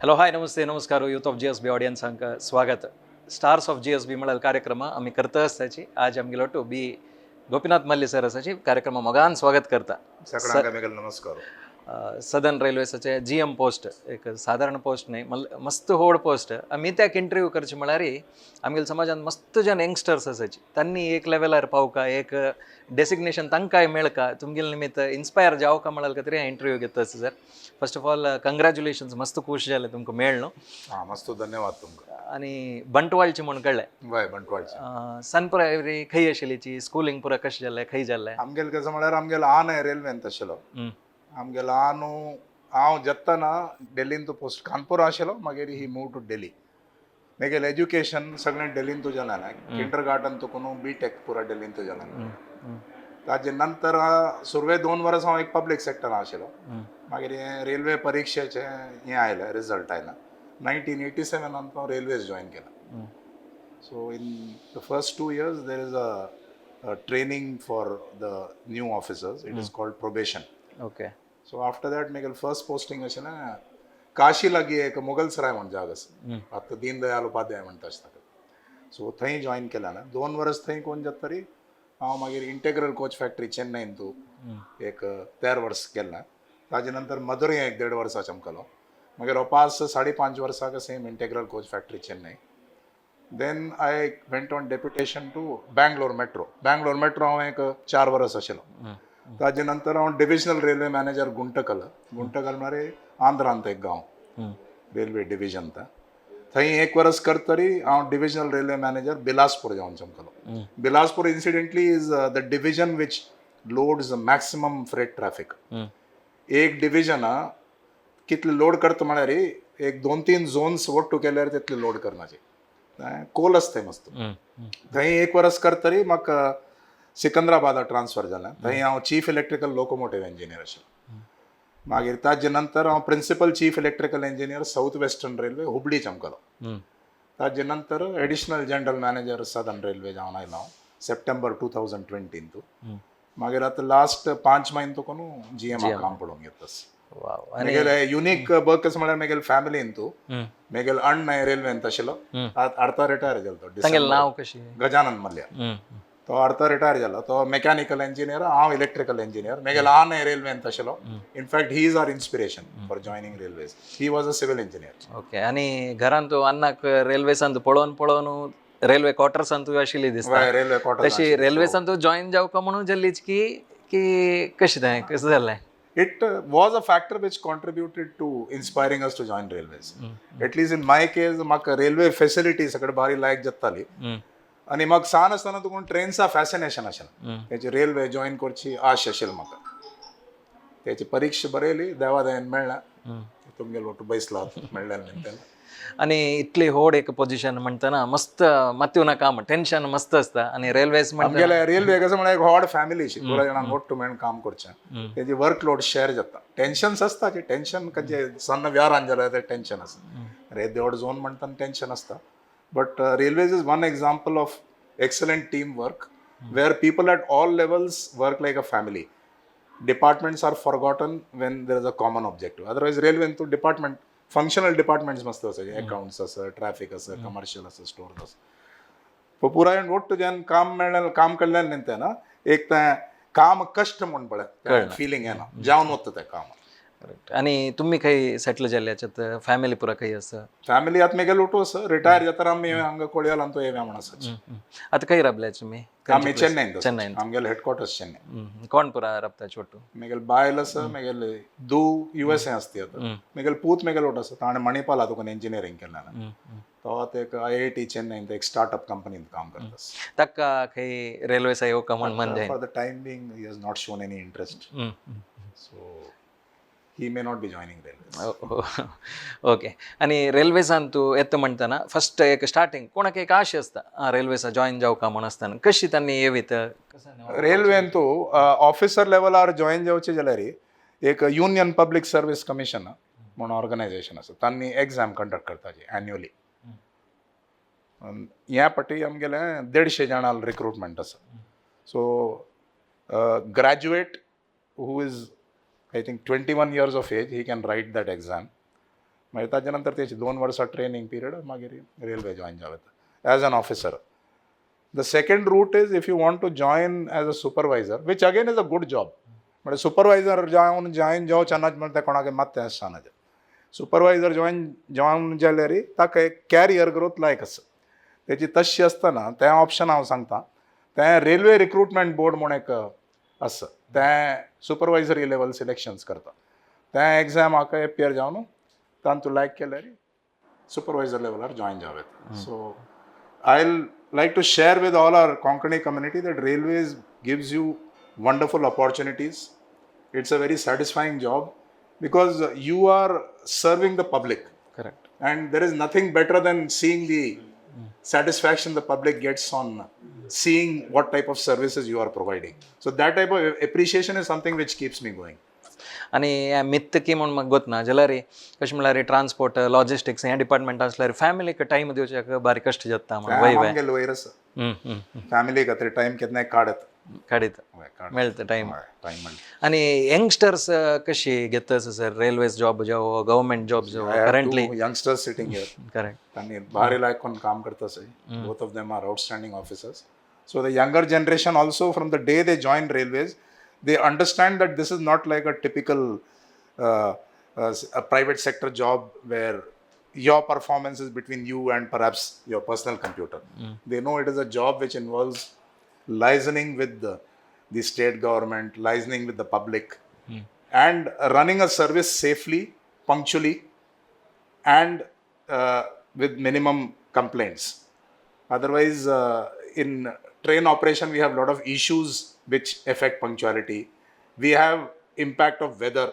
Hello hi नमस्ते नमस्कार youth of GSB audience हांका स्वागत. स्टार्स ऑफ GSB म्हणल्यार कार्यक्रम आमी करता आसताची आज आमगेलो to be Gopinath Malya sir आसाची कार्यक्रम मोगान स्वागत करता. सगळ्यांक मेगल नमस्कार. सदर्न रेल्वेसाचे GM पोस्ट एक साधारण पोस्ट न्ही मस्त व्हड पोस्ट आमी त्याक इंटरव्यू करचे म्हळ्यार आमगेल्या समाजान मस्त जन यंगस्टर्स आसाची तांणी एक लेवलार पावका एक डेसिग्नेशन तांकांय मेळका तुमगेले निमित्त इन्स्पायर जावका म्हळ्यार तरी हांव इंटरव्यू घेता सर. फर्स्ट ऑफ ऑल कंग्रॅच्युलेशन्स मस्त खुश जालें तुमकां मेळ्ळो. मस्त धन्यवाद तुमकां. आनी बंटवाळची म्हूण कळ्ळें वय बंटवाळची सनपुरा खंय आशिल्लीची स्कुलींग पुरा कशें जालें खंय जालें. आमगेल कसं म्हळ्यार आमगेलो आन रेल्वेन तशेलो आमगेलो आन हांव जेत्तना डेल्लीन तूं पोस्ट कानपूर आशिल्लो मागीर ही मूव टू डेली. मागीर एज्युकेशन सगळें डेल्लीन तू जालें किंडर गार्डन तुकून B.Tech पुरा डेल्लीन तू जालें. ताजे नंतर सुरवे 2 वर्स हांव एक पब्लीक सेक्टर आशिल्लो. मागीर रेल्वे परीक्षेचे हें आयलें रिजल्ट आयला 1987 हांव रेल्वेज जॉइन केला. So in the first 2 years there is a training for the new officers. It is called probation. Okay. So after that मेगेल फर्स्ट पोस्टिंग अशें ना काशी लागीं एक मुगल सराय म्हण जाग आसा आतां दीनदयाल उपाध्याय म्हणटा अशें ताका. सो थंय जॉइन केला ना 2 वर्स थंय कोण जाता तरी हांव मागीर इंटेग्रल कोच फॅक्टरी चेन्नईन तूं एक 13 वर्स केला. ताजे नंतर मदुरई 1.5 वर्सां चमकलो. मागीर वापस 5.5 वर्सां same integral coach factory Chennai. Then I went on deputation to Bangalore metro. हांव एक 4 वर्स आशिल्लो. ताजे नंतर हांव डिविजनल रेल्वे मॅनेजर गुंटकल म्हळ्यार आंध्रांत एक गांव रेल्वे डिविजन थंय 1 वर्स करतरी हांव डिविजनल रेल्वे मॅनेजर बिलासपूर जावन चमकलो. Bilaspur incidentally is the division which loads maximum freight traffic. एक डिविजन कितले लोड करता म्हळ्यार एक 2-3 झोन्स वट्टू केल्यार तितले लोड करनाचे कोल आसता मस्त. थंय 1 वर्स करतरी म्हाका सिकंदराबाद ट्रान्सफर जालें. थंय हांव चीफ इलेक्ट्रिकल लोकोमोटिव्ह इंजिनियर आशिल्लो. मागीर ताजे नंतर हांव principal chief electrical engineer south western railway Hubli चमकलो. ताजे नंतर additional general manager southern railway जावन आयलो हांव सप्टेंबर 2020 तू. मागीर आतां लास्ट 5 म्हयने तो कोण GM काम पडोवंक येतास. म्हगेले युनीक वर्क कसं म्हळ्यार म्हगेले फॅमिलीन तू म्हगेले अण्ण रेल्वेन आशिल्लो. अर्थ रिटायर जालो नांव कशें गजानन मल्ल्या. तो अर्थ रिटायर जालो. तो मेकॅनिकल इंजिनियर हांव इलेक्ट्रिकल इंजिनियर. म्हगेलो आन रेल्वेन आशिल्लो. In fact he is our inspiration for joining railways. He was a civil engineer. Okay. आनी घरान तूं अन्नाक रेल्वेसान पळोवन रेल्वे क्वॉर्टर्सान तूं आशिल्ली दिसता. रेल्वे क्वॉर्टर तशी रेल्वेसान तूं जॉइन जावका म्हणून जाल्लीच की कशें तें कसं जालें. It was a factor which contributed to inspiring us to join railways. At least in my case, म्हाका रेल्वे फॅसिलिटी सगळे भारी लायक जाताली. आनी म्हाका सान आसतना तुका ट्रेन्सा फॅसिनेशन आशिल्लें. तेची रेल्वे जॉइन करची आश आशिल्ली म्हाका. तेची परीक्षा बरयली देवा दयेन मेळ्ळा. तुमगेलो वटू बैसला मेळ्ळें तेन्ना. आनी इतली व्हड एक पोजिशन म्हणटना मस्त मात्यूं नाका टेन्शन मस्त आसता. आनी रेल्वेज आमगेले रेल्वे कसं म्हळ्यार एक व्हड फॅमिली पुरा जाणांक वट्टू मेळून काम करचें. तेजी वर्कलोड शेअर जाता. टेन्शन्स आसता की टेन्शन कशें सन्न व्यारान जाल्यार तें टेन्शन आसता. रे देवड झोन म्हणटा टेन्शन आसता. But railways is one example of excellent teamwork where people at all levels work like a family. Departments are forgotten when there is a common objective. Otherwise railway into department functional departments मस्त असायचे. Accounts असं traffic असं commercial असं store असं पण पुरा vote ज्यान काम केल्ल्यान निमते ना एक काम कष्ट म्हण पळय फिलिंग येना जावन वता तें काम. आनी तुमी खंय सेटल जाल्ले याच्यात फॅमिली पुरा खंय आसा. फॅमिली आतां मेगेलो वटू आसा रिटायर जाता आमी हांगा कोळयालान तो येव्या म्हण आसा. आतां खंय राबले तुमी. आमी चेन्नईन आमगेलो हेडक्वॉर्टर्स चेन्नई. कोण पुरा राबताचे वटू. मेगेल बायल आसा मेगेले दू USA आसता आतां. मेगेल पूत मेगेलो वट आसा ताणें मणिपाला तुका इंजिनियरींग केलें. तो आतां एक IIT चेन्नईन एक स्टार्टअप कंपनीन काम करता. ताका खंय रेल्वेसा येवका म्हण for the time being he has not shown any interest. So he may not be joining railways. Okay. आनी रेल्वेसान तूं येता म्हणटना फर्स्ट एक स्टार्टिंग कोणाक एक आश आसता रेल्वेसा जॉइन जावका म्हण आसतना कशी तांणी येवीत. रेल्वेन तूं ऑफिसर लेवलार जॉइन जावचें जाल्यार एक युनियन पब्लीक सर्वीस कमिशन म्हूण ऑर्गनायझेशन आसा तांणी एग्जाम कंडक्ट करताची एन्युअली. ह्या फाटी आमगेले 150 जाणां रिक्रुटमेंट आसा. So graduate who is I think 21 years of age, he can write that exam. मागीर ताजे नंतर तेची 2 वर्सां ट्रेनिंग पिरियड मागीर रेल्वे जॉइन जावं as an officer. The second route is if you want to join as a supervisor, which again is a good job. म्हणजे supervisor जावन जावन चेन्ना म्हणटा तें कोणाक मात आसना. सुपरवायझर जावन जाल्यार ताका एक कॅरियर ग्रोथ लायक आसा. तेची तशी आसतना तें ऑप्शन हांव सांगता. तें रेल्वे रिक्रुटमेंट बोर्ड म्हूण एक आसा. तें सुपरवायझरी लेवल सिलेक्शन्स करता. तें एग्जाम हाका एपियर जावन तातूंत तूं लायक केल्यार सुपरवायझर लेवलार जॉइन जावें. So I'll like to share with all our Konkani community that railways gives you wonderful opportunities. It's a very satisfying job because you are serving the public. Correct. And there is nothing better than seeing the satisfaction the public gets on seeing what type of services you are providing. So that type of appreciation is something which keeps me going. आनी ह्या मित्तकी म्हूण म्हाका गोतना जाल्यार कशें म्हळ्यार transport logistics ह्या department आसल्यार फॅमिलीक टायम दिवच्याक बारी कश्ट जाता आमगेलो वयर आसा. फॅमिली खातीर टायम केन्नाय काडत मेळटा टायम. आनी यंगस्टर्स कशी घेता सर रेल्वेज जॉब जावं गव्हर्मेंट जॉब जावं currently youngsters sitting here. Correct. आनी भारी लायक काम करता sir. Both of them are outstanding officers. So the younger generation also from the day they join railways they understand that this is not like a typical a private sector job where your performance is between you and perhaps your personal computer. They know it is a job which involves liaising with the state government, liaising with the public, and running a service safely, punctually, and with minimum complaints. Otherwise, in train operation, we have a lot of issues which affect punctuality. We have impact of weather.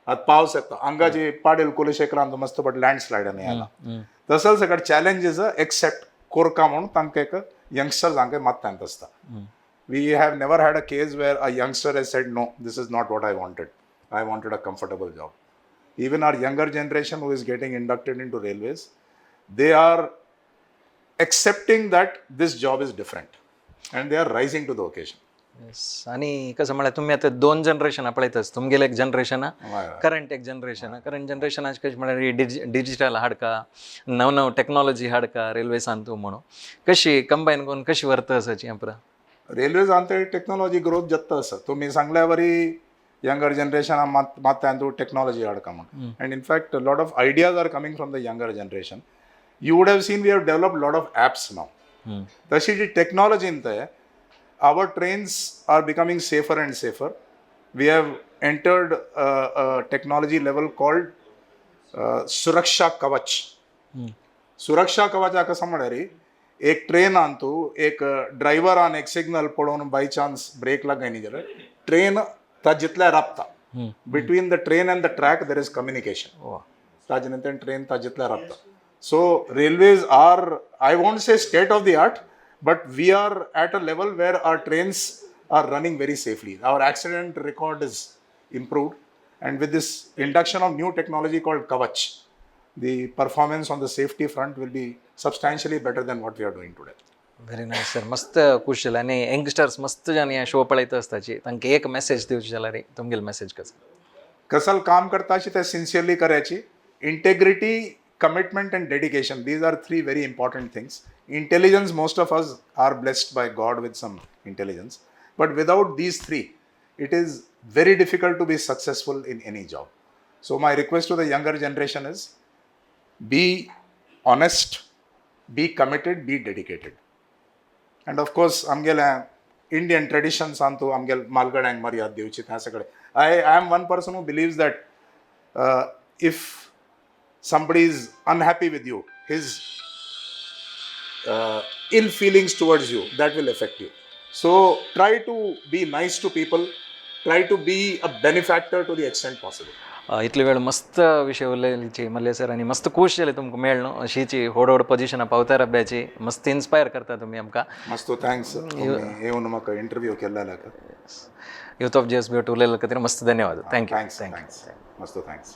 आता पावस येता हांगा जी पाडेल कुलशेखरांत मस्त but landslide आनी आला तसंच सगळं चॅलेंजीस एक्सेप्ट कोरका म्हणून तांकां एक यंगस्टर्स हांगा मात आसता. We have never had a case where a youngster has said no this is not what I wanted a comfortable job. Even our younger generation who is getting inducted in to railways they are accepting that this job is different and they are rising to the occasion. आणि कसं म्हळ्यार तुम्ही आता 2 जनरेशनां पळयताच. तुमगेले एक generation current एक generation current जनरेशनाचे कशें म्हळ्यार digital हाडका नव टेक्नॉलॉजी हाडका रेल्वेसान तूं म्हणून कशी कंबायन करून कशी व्हरता आसाची पुरा रेल्वेज आनी टेक्नॉलॉजी ग्रोथ जाता आसा. तुमी सांगल्या वरी यंगर जनरेशना मात तूं टेक्नॉलॉजी हाडका म्हणून. And in fact lot of ideas are coming from the younger generation. You would have seen we have developed lot of apps नाव. तशी जी टेक्नॉलॉजीन ते our trains are becoming safer and safer. We have entered a technology level called Suraksha Kavach. Suraksha Kavach कसं म्हळ्यार एक train तूं एक ड्रायव्हरान एक सिग्नल पळोवन बाय चान्स ब्रेक लागय न्ही जाल्यार ट्रेन ताजितल्या राबता. Between the train and the track there is communication. ताजे नंतर ट्रेन ताजितल्या राबता. So railways are I want say state of the art. But we are at a level where our trains are running very safely. Our accident record is improved. And with this induction of new technology called Kavach, the performance on the safety front will be substantially better than what we are doing today. Very nice, sir. मस्त कुशल आणि youngsters मस्त जाण ह्या show पळयता आसताची तांकां एक message दिवची जाल्यार तुमगेलो मेसेज कसं काम करताची ते सिन्सियरली करायची. Integrity, commitment and dedication, these are 3 very important things. Intelligence, most of us are blessed by God with some intelligence, but without these 3 it is very difficult to be successful in any job. So my request to the younger generation is be honest, be committed, be dedicated. And of course amgela Indian traditions antu amgel malgadank maryad dewchi ta sagale. I am one person who believes that if somebody is unhappy with you, his ill feelings towards you, that will affect you. So try to be nice to people, try to be a benefactor to the extent possible. इतले वेळ मस्त विषय उलयलीची Mallya sir आनी मस्त खूश जालें तुमकां मेळ्ळो अशीची व्हड पोजिशनां पावता रब्याची मस्त इन्स्पायर करता तुमी आमकां. मस्त थँक्स येवन म्हाका इंटरव्यू केल्ल्या यूथ ऑफ GSB उलयल्या खातीर मस्त धन्यवाद. थँक्यू. थँक्स मस्त थँक्स.